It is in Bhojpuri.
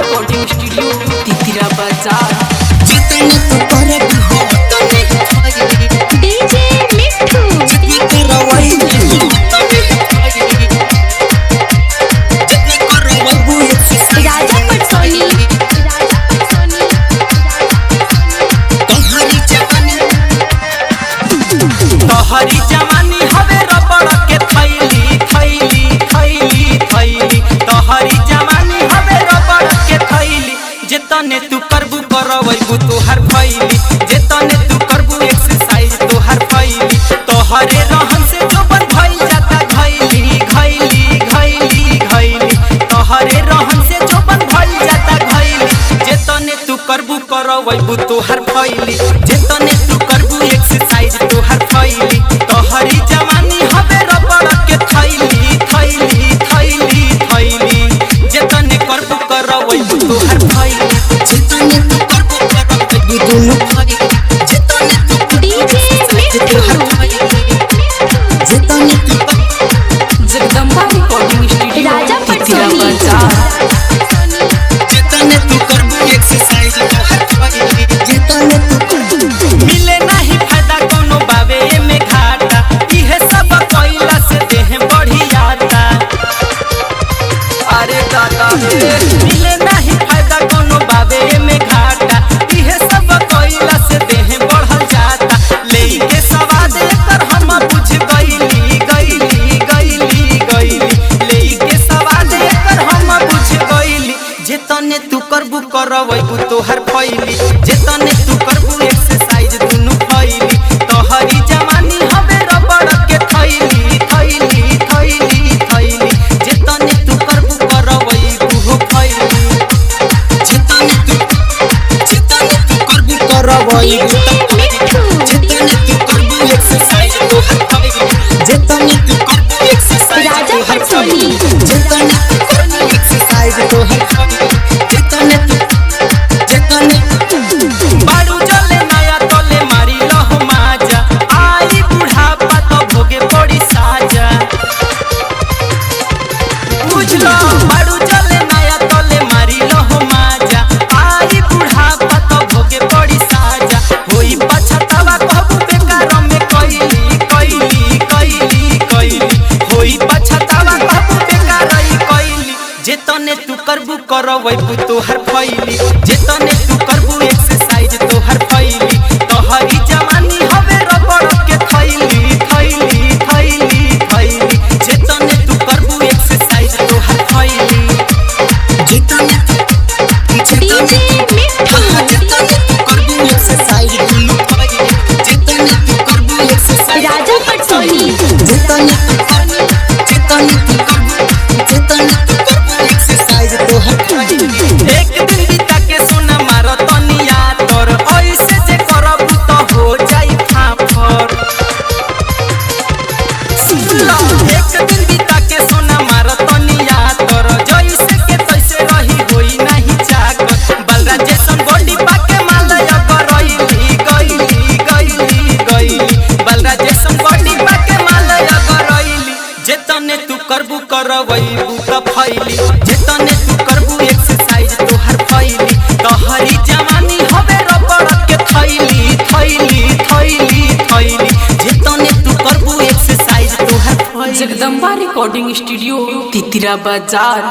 रिकॉर्डिंग स्टूडियो तितिरा बाजार। जितने तू करे हो तने डीजे मिट्ठू जितने करवाई जितने करवाई वो राजा पटसोनी तोहरी जवानी हवे रबड़ के थैली थैली थैली थैली तोहरी जवानी हवे रबड़ के थैली जेतने तू करबू करवैबू तोहर फैली जेतने तू करबू एक्सरसाइज तोहर फैली तोहरे रहन से जो बन भइल जाता घैली घैली घैली घैली तोहरे रहन से जो बन भइल जाता घैली जेतने तू करबू करवैबू तोहर फैली जेतने तू करबू एक्सरसाइज तोहर फैली तोहरी जवानी हवे रबड़ के थैली थैली थैली थैली जेतने करबू करवैबू तोहर फैली जितने तू करबो करवाई दोनों जितने तू डीजे मिट्ठू जितने तू जगदम्बा रिकॉर्डिंग स्टूडियो राजा तितिरा पटसोनी बाजार। जितने तू करबो एक्सरसाइज तोहर फैली जितने तू मिले नहीं फायदा कोनो बावे में घाटा इहे सब कइला से देह बढ़ी आता। अरे दादा मिले नहीं फायदा कोनो बावे में घाटा इहे सब कइला से देह बढ़ल जाता लेके सवाद कर हम बुझ गइली गइली गइली गइली लेके सवाद कर हम बुझ गइली जेतने तू करबू करवैबू तोहर फैली जेतने तू करबू एक्सरसाइज दुनु फैली तोहरी जवानी हवे रबड़ के थैली थैली थैली थैली जेतने तू करबू करवैबू हो फैली जितने तू करबो करवाई डीजे मिट्ठू जितने तू करबो एक्सरसाइज तोहर फैली जितने तू करबो एक्सरसाइज राजा तोहर पटसोनी जितने तू करबो एक्सरसाइज तोहर फैली जितने बारू जले नया तले मारी लहो माजा आई बुढ़ापा तो भोगे पड़ी साजा बुझलो बारू जले नया तले मारी लहो माजा आई बुढ़ापा तो भोगे पड़ी साजा होई पछतावा कहबू बेकार में कइली कइली कइली कइली होई पछतावा कहबू बेकार कइली जेतने तू करबू करवैबू तोहर फैली जेतने तू करबू एक्सरसाइज तोहर फैली तोहरी जवानी हवे रबड़ के थैली थैली थैली थैली जेतने तू करबू एक्सरसाइज तोहर फैली जितने डीजे मिट्ठू तू करबो एक्सरसाइज दोनों फैली जितने तू करबो एक्सरसाइज राजा पटसोनी जितने तू करबो एक्सरसाइज तोहर फैली एक दिन बीता के सोना मारो तनिया तोर ऐसे जे करबू तो हो जाई फाफर सुनलो एक दिन बीता के सोना मारो तनिया तोर जैसे के तैसे रही होई नहीं चाकर बलरा जैसन बॉडी पाके मालय गरइली गइली गइली गइली बलरा जैसन बॉडी पाके मालय गरइली जेतने तू करबू करवैबू त फैली जेतने तू करबू एक्सरसाइज तोहर फैली तोहरी जवानी हवे रबड़ के थैली थैली थैली थैली जेतने तू करबू एक्सरसाइज तोहर फैली। जगदम्बा रिकॉर्डिंग स्टूडियो तितिरा बाजार।